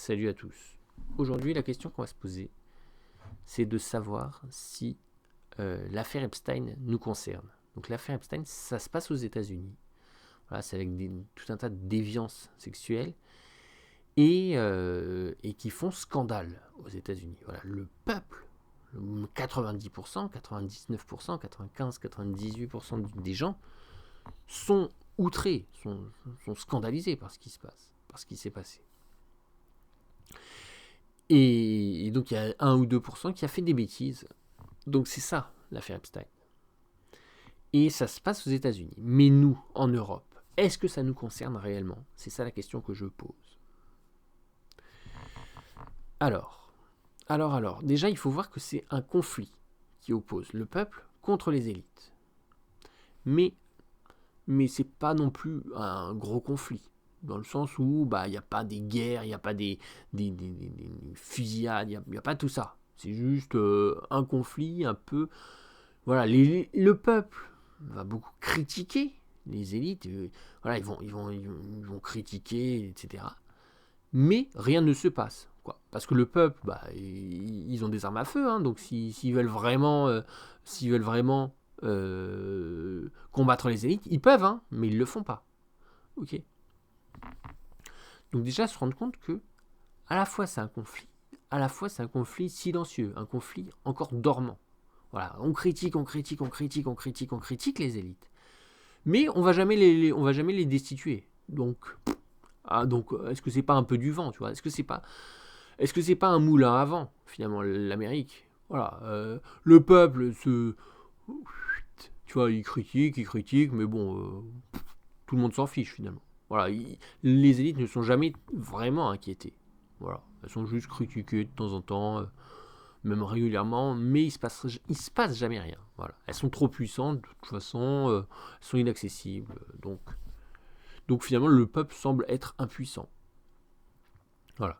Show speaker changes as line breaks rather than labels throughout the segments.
Salut à tous. Aujourd'hui, la question qu'on va se poser, c'est de savoir si l'affaire Epstein nous concerne. Donc l'affaire Epstein, ça se passe aux États-Unis. Voilà, c'est avec tout un tas de déviances sexuelles et qui font scandale aux États-Unis. Voilà, le peuple, 90%, 99%, 95, 98% des gens sont outrés, sont scandalisés par ce qui se passe, par ce qui s'est passé. Et donc il y a 1 ou 2% qui a fait des bêtises. Donc c'est ça l'affaire Epstein. Et ça se passe aux États-Unis. Mais nous, en Europe, est-ce que ça nous concerne réellement? C'est ça la question que je pose. Alors, déjà il faut voir que c'est un conflit qui oppose le peuple contre les élites. Mais c'est pas non plus un gros conflit. Dans le sens où il n'y a pas des guerres, il n'y a pas des fusillades, il n'y a pas tout ça. C'est juste un conflit un peu... Voilà, le peuple va beaucoup critiquer les élites. Voilà, ils vont critiquer, etc. Mais rien ne se passe. Quoi. Parce que le peuple, ils ont des armes à feu. Hein, donc s'ils veulent vraiment... combattre les élites, ils peuvent, hein, mais ils le font pas. Ok. Donc déjà se rendre compte que à la fois c'est un conflit, à la fois c'est un conflit silencieux, un conflit encore dormant. Voilà, on critique les élites, mais on va jamais les destituer. Donc est-ce que c'est pas un peu du vent, tu vois? Est-ce que c'est pas un moulin à vent finalement l'Amérique? Voilà, le peuple tu vois, il critique, mais bon, tout le monde s'en fiche finalement. Voilà, les élites ne sont jamais vraiment inquiétées. Voilà, elles sont juste critiquées de temps en temps, même régulièrement, mais il se passe jamais rien. Voilà, elles sont trop puissantes, de toute façon, elles sont inaccessibles. Donc finalement, le peuple semble être impuissant. Voilà.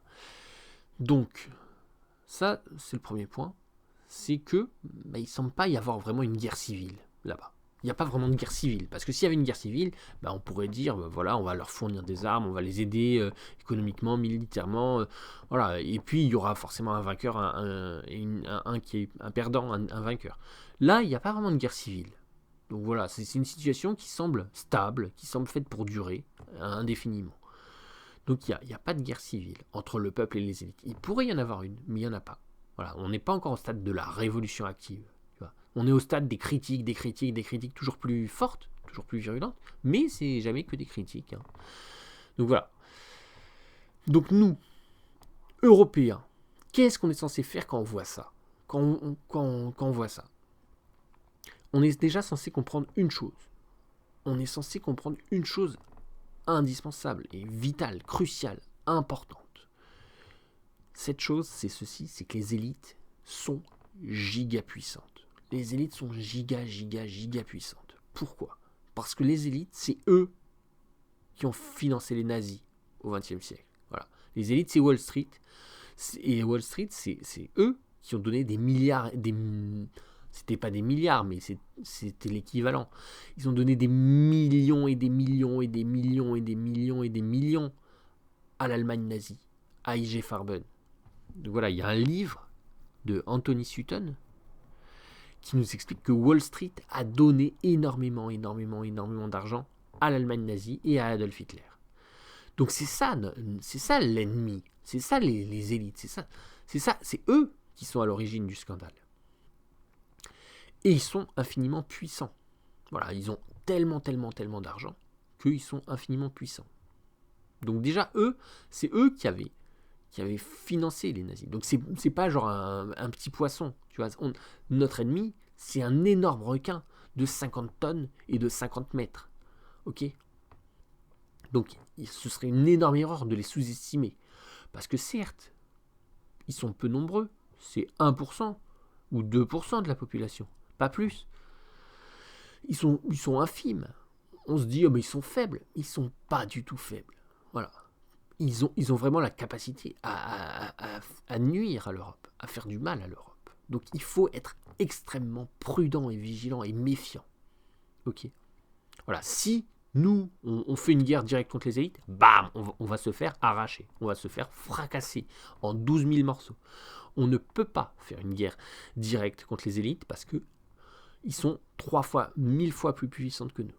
Donc ça, c'est le premier point, c'est que il semble pas y avoir vraiment une guerre civile là-bas. Il n'y a pas vraiment de guerre civile. Parce que s'il y avait une guerre civile, on pourrait dire, voilà, on va leur fournir des armes, on va les aider économiquement, militairement. Voilà. Et puis, il y aura forcément un vainqueur, un qui est un perdant, un vainqueur. Là, il n'y a pas vraiment de guerre civile. Donc voilà, c'est une situation qui semble stable, qui semble faite pour durer indéfiniment. Donc il n'y a pas de guerre civile entre le peuple et les élites. Il pourrait y en avoir une, mais il n'y en a pas. Voilà, on n'est pas encore au stade de la révolution active. On est au stade des critiques toujours plus fortes, toujours plus virulentes, mais c'est jamais que des critiques. Hein. Donc voilà. Donc nous, Européens, qu'est-ce qu'on est censé faire quand on voit ça? Quand on voit ça, on est déjà censé comprendre une chose. On est censé comprendre une chose indispensable et vitale, cruciale, importante. Cette chose, c'est ceci, c'est que les élites sont giga puissantes. Les élites sont giga puissantes. Pourquoi? Parce que les élites, c'est eux qui ont financé les nazis au XXe siècle. Voilà. Les élites, c'est Wall Street. Et Wall Street, c'est eux qui ont donné des milliards... C'était pas des milliards, mais c'était l'équivalent. Ils ont donné des millions et des millions et des millions et des millions et des millions à l'Allemagne nazie, à I.G. Farben. Donc voilà, il y a un livre de Anthony Sutton qui nous explique que Wall Street a donné énormément d'argent à l'Allemagne nazie et à Adolf Hitler. Donc c'est ça l'ennemi, c'est ça les élites, c'est eux qui sont à l'origine du scandale. Et ils sont infiniment puissants. Voilà, ils ont tellement d'argent qu'ils sont infiniment puissants. Donc déjà c'est eux qui avaient financé les nazis. Donc c'est pas genre un petit poisson. Tu vois, notre ennemi, c'est un énorme requin de 50 tonnes et de 50 mètres. Ok? Donc ce serait une énorme erreur de les sous-estimer. Parce que certes, ils sont peu nombreux. C'est 1% ou 2% de la population. Pas plus. Ils sont infimes. On se dit, mais ils sont faibles. Ils sont pas du tout faibles. Voilà. Ils ont vraiment la capacité à nuire à l'Europe, à faire du mal à l'Europe. Donc il faut être extrêmement prudent et vigilant et méfiant. Ok. Voilà. Si nous, on fait une guerre directe contre les élites, bam, on va se faire arracher, on va se faire fracasser en 12 000 morceaux. On ne peut pas faire une guerre directe contre les élites parce que ils sont 3 fois, 1000 fois plus puissantes que nous.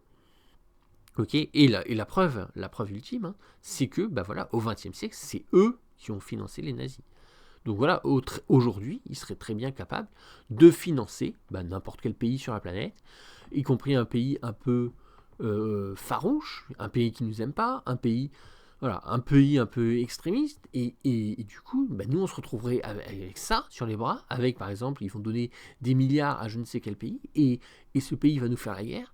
Ok, et la preuve ultime, hein, c'est que, bah voilà, au XXe siècle, c'est eux qui ont financé les nazis. Donc voilà, aujourd'hui, ils seraient très bien capables de financer n'importe quel pays sur la planète, y compris un pays un peu farouche, un pays qui nous aime pas, un pays un peu extrémiste, et du coup, nous on se retrouverait avec ça sur les bras, avec par exemple, ils vont donner des milliards à je ne sais quel pays, et ce pays va nous faire la guerre,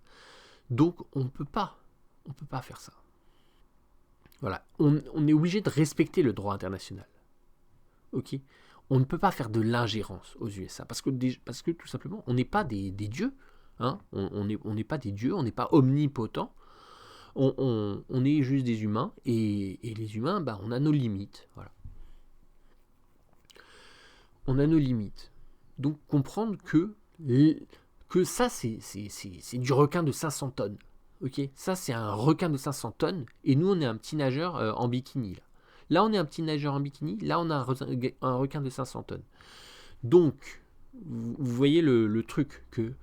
donc on ne peut pas faire ça. Voilà, on est obligé de respecter le droit international. Ok, on ne peut pas faire de l'ingérence aux USA parce que tout simplement, on n'est pas des dieux. Hein, on n'est pas des dieux, on n'est pas omnipotents. On est juste des humains et les humains, on a nos limites. Voilà. On a nos limites. Donc comprendre que ça, c'est du requin de 500 tonnes. Ok, ça, c'est un requin de 500 tonnes et nous, on est un petit nageur en bikini. Là, on est un petit nageur en bikini. Là, on a un requin de 500 tonnes. Donc, vous voyez le truc que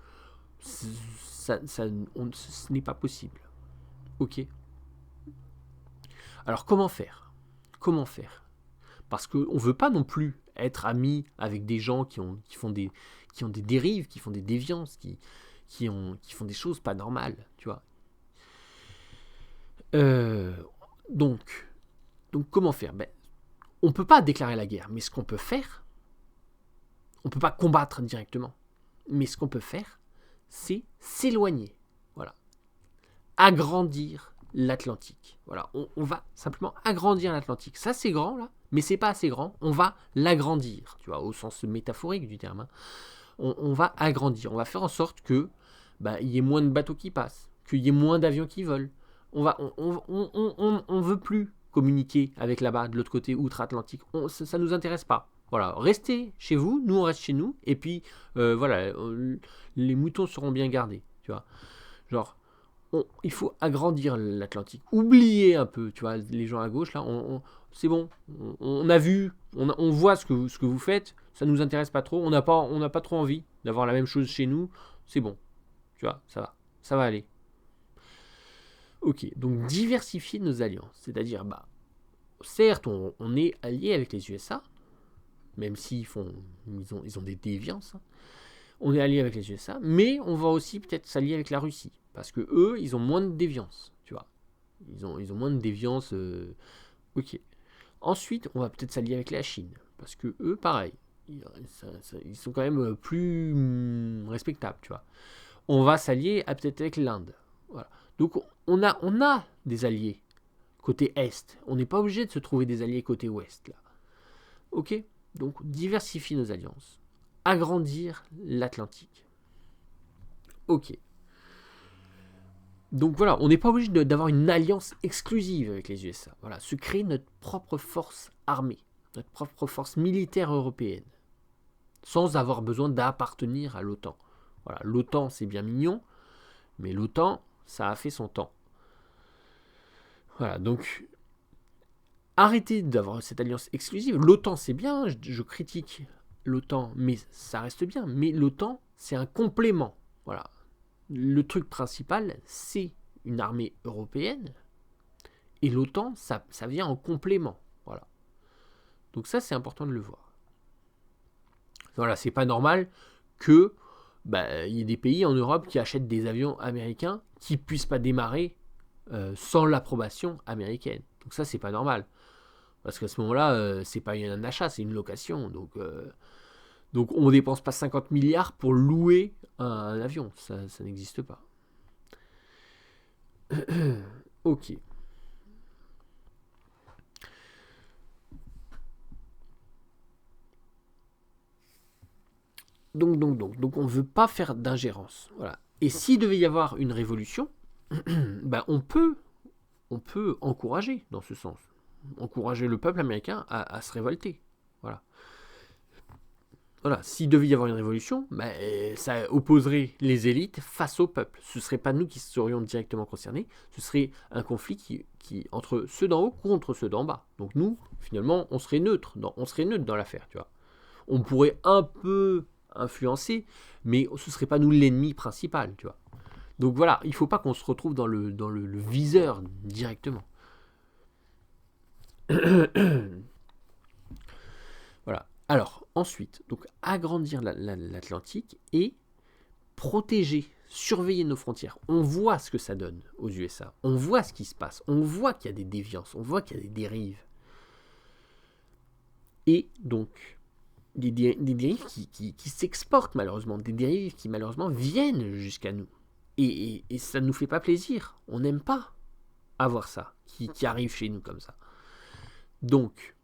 ce n'est pas possible. Ok. Alors, comment faire Parce qu'on ne veut pas non plus être amis avec des gens qui ont des dérives, qui font des déviances, qui font des choses pas normales, tu vois. Donc, comment faire on ne peut pas déclarer la guerre, mais ce qu'on peut faire, on ne peut pas combattre directement, mais ce qu'on peut faire, c'est s'éloigner. Voilà. Agrandir l'Atlantique. Voilà. On va simplement agrandir l'Atlantique. Ça, c'est grand, là, mais c'est pas assez grand. On va l'agrandir, tu vois, au sens métaphorique du terme. Hein. On va agrandir. On va faire en sorte que il y ait moins de bateaux qui passent, qu'il y ait moins d'avions qui volent. On veut plus communiquer avec là-bas, de l'autre côté, outre-Atlantique. Ça nous intéresse pas. Voilà, restez chez vous, nous on reste chez nous, et puis les moutons seront bien gardés, tu vois. Genre, il faut agrandir l'Atlantique. Oubliez un peu, tu vois, les gens à gauche, là, c'est bon, on a vu, on voit ce que vous faites, ça nous intéresse pas trop, on n'a pas trop envie d'avoir la même chose chez nous, c'est bon, tu vois, ça va aller. Ok, donc diversifier nos alliances, c'est-à-dire, certes, on est allié avec les USA, même s'ils ont des déviances, hein. On est allié avec les USA, mais on va aussi peut-être s'allier avec la Russie, parce que eux, ils ont moins de déviance, tu vois. Ils ont moins de déviance. Ok. Ensuite, on va peut-être s'allier avec la Chine, parce que eux, pareil, ils sont quand même plus respectables, tu vois. On va s'allier peut-être avec l'Inde. Voilà. Donc on a des alliés côté Est. On n'est pas obligé de se trouver des alliés côté Ouest, là. Ok. Donc diversifier nos alliances. Agrandir l'Atlantique. Ok. Donc voilà, on n'est pas obligé d'avoir une alliance exclusive avec les USA. Voilà, se créer notre propre force armée, notre propre force militaire européenne, sans avoir besoin d'appartenir à l'OTAN. Voilà, l'OTAN c'est bien mignon, mais l'OTAN ça a fait son temps. Voilà, donc arrêtez d'avoir cette alliance exclusive. L'OTAN c'est bien, je critique l'OTAN, mais ça reste bien. Mais l'OTAN c'est un complément. Voilà. Le truc principal, c'est une armée européenne, et l'OTAN, ça vient en complément. Voilà. Donc ça, c'est important de le voir. Voilà, c'est pas normal que y ait des pays en Europe qui achètent des avions américains qui puissent pas démarrer sans l'approbation américaine. Donc ça, c'est pas normal. Parce qu'à ce moment-là, c'est pas un achat, c'est une location. Donc on ne dépense pas 50 milliards pour louer un avion. Ça n'existe pas. Ok. Donc on ne veut pas faire d'ingérence. Voilà. Et s'il devait y avoir une révolution, on peut encourager dans ce sens. Encourager le peuple américain à se révolter. Voilà. Voilà, s'il devait y avoir une révolution, ça opposerait les élites face au peuple. Ce ne serait pas nous qui serions directement concernés, ce serait un conflit qui entre ceux d'en haut contre ceux d'en bas. Donc nous, finalement, on serait neutre dans l'affaire, tu vois. On pourrait un peu influencer, mais ce ne serait pas nous l'ennemi principal, tu vois. Donc voilà, il ne faut pas qu'on se retrouve dans le viseur directement. Voilà. Alors, ensuite, donc agrandir l'Atlantique et protéger, surveiller nos frontières. On voit ce que ça donne aux USA. On voit ce qui se passe. On voit qu'il y a des déviances. On voit qu'il y a des dérives. Et donc, des dérives qui s'exportent malheureusement. Des dérives qui malheureusement viennent jusqu'à nous. Et ça ne nous fait pas plaisir. On n'aime pas avoir ça qui arrive chez nous comme ça. Donc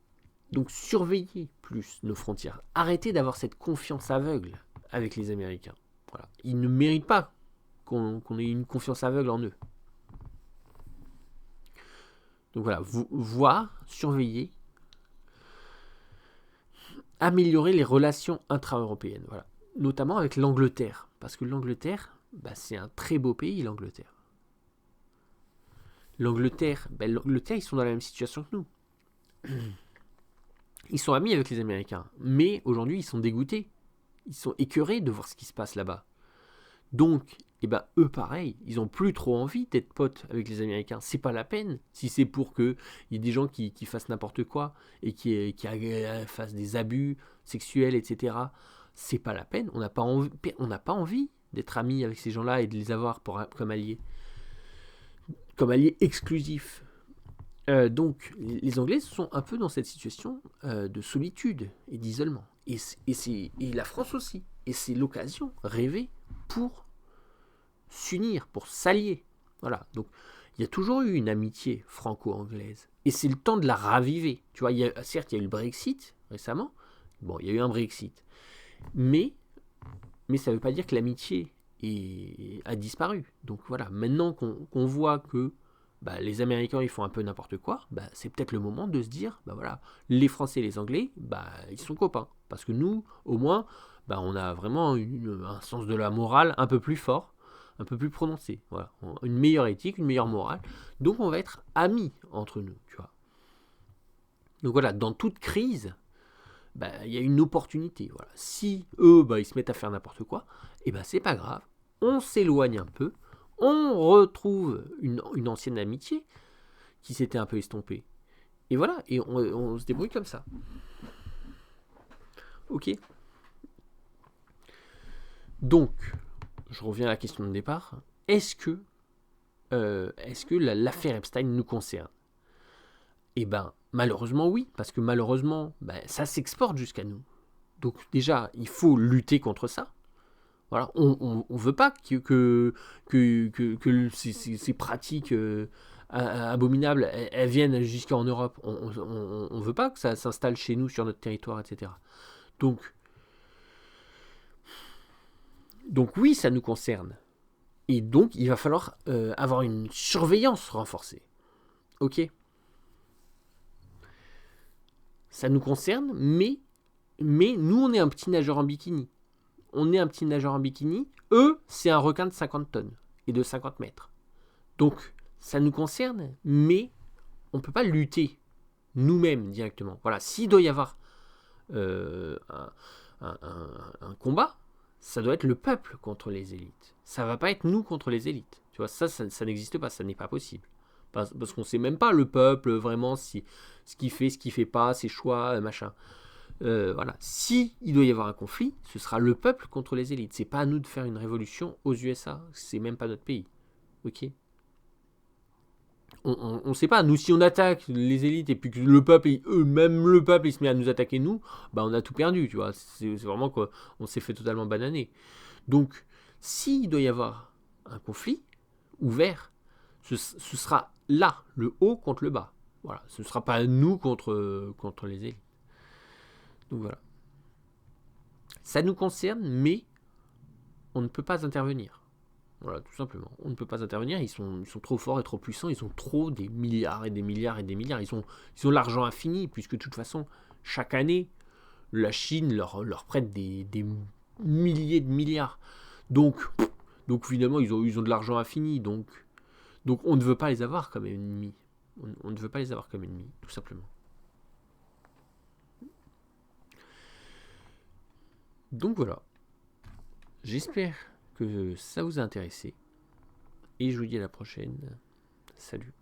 surveiller plus nos frontières. Arrêtez d'avoir cette confiance aveugle avec les Américains. Voilà. Ils ne méritent pas qu'on ait une confiance aveugle en eux. Donc voilà, voir, surveiller, améliorer les relations intra-européennes. Voilà. Notamment avec l'Angleterre. Parce que l'Angleterre, c'est un très beau pays, l'Angleterre. L'Angleterre, ils sont dans la même situation que nous. Ils sont amis avec les Américains, mais aujourd'hui ils sont dégoûtés, ils sont écœurés de voir ce qui se passe là-bas. Donc, eux pareil, ils n'ont plus trop envie d'être potes avec les Américains. C'est pas la peine, si c'est pour qu'il y ait des gens qui fassent n'importe quoi et qui fassent des abus sexuels, etc. C'est pas la peine, on n'a pas envie d'être amis avec ces gens-là et de les avoir comme alliés exclusifs. Donc, les Anglais sont un peu dans cette situation de solitude et d'isolement. Et la France aussi. Et c'est l'occasion rêvée pour s'unir, pour s'allier. Voilà. Donc, il y a toujours eu une amitié franco-anglaise. Et c'est le temps de la raviver. Tu vois, certes, il y a eu le Brexit récemment. Bon, il y a eu un Brexit. Mais ça ne veut pas dire que l'amitié a disparu. Donc voilà, maintenant qu'on voit que les Américains ils font un peu n'importe quoi, c'est peut-être le moment de se dire, voilà, les Français et les Anglais, ils sont copains. Parce que nous, au moins, on a vraiment un sens de la morale un peu plus fort, un peu plus prononcé. Voilà. Une meilleure éthique, une meilleure morale. Donc on va être amis entre nous, tu vois. Donc voilà, dans toute crise, y a une opportunité. Voilà. Si eux, ils se mettent à faire n'importe quoi, c'est pas grave. On s'éloigne un peu. On retrouve une ancienne amitié qui s'était un peu estompée. Et voilà, et on se débrouille comme ça. Ok. Donc, je reviens à la question de départ. Est-ce que l'affaire Epstein nous concerne ? Malheureusement oui, parce que malheureusement, ça s'exporte jusqu'à nous. Donc déjà, il faut lutter contre ça. Voilà, on veut pas que ces pratiques abominables elles viennent jusqu'en Europe. On veut pas que ça s'installe chez nous, sur notre territoire, etc. Donc oui, ça nous concerne. Et donc, il va falloir avoir une surveillance renforcée. Ok ? Ça nous concerne, mais nous, on est un petit nageur en bikini. Eux, c'est un requin de 50 tonnes et de 50 mètres. Donc, ça nous concerne, mais on ne peut pas lutter nous-mêmes directement. Voilà, s'il doit y avoir un combat, ça doit être le peuple contre les élites. Ça ne va pas être nous contre les élites. Tu vois, ça n'existe pas, ça n'est pas possible. Parce qu'on ne sait même pas le peuple vraiment ce qu'il fait, ce qu'il ne fait pas, ses choix, machin. Voilà. Si il doit y avoir un conflit, ce sera le peuple contre les élites. C'est pas à nous de faire une révolution aux USA. C'est même pas notre pays. Ok. On ne sait pas. Nous, si on attaque les élites et puis que le peuple, même le peuple, il se met à nous attaquer nous, on a tout perdu. Tu vois. C'est vraiment qu'on s'est fait totalement bananer. Donc, s'il doit y avoir un conflit ouvert, ce sera là, le haut contre le bas. Voilà. Ce ne sera pas nous contre les élites. Donc voilà. Ça nous concerne, mais on ne peut pas intervenir. Voilà, tout simplement. On ne peut pas intervenir, ils sont trop forts et trop puissants, ils ont trop des milliards et des milliards et des milliards. Ils ont l'argent infini, puisque de toute façon, chaque année, La Chine leur prête des milliers de milliards. Donc finalement, ils ont de l'argent infini. Donc on ne veut pas les avoir comme ennemis. On ne veut pas les avoir comme ennemis, tout simplement. Donc voilà. J'espère que ça vous a intéressé. Et je vous dis à la prochaine. Salut.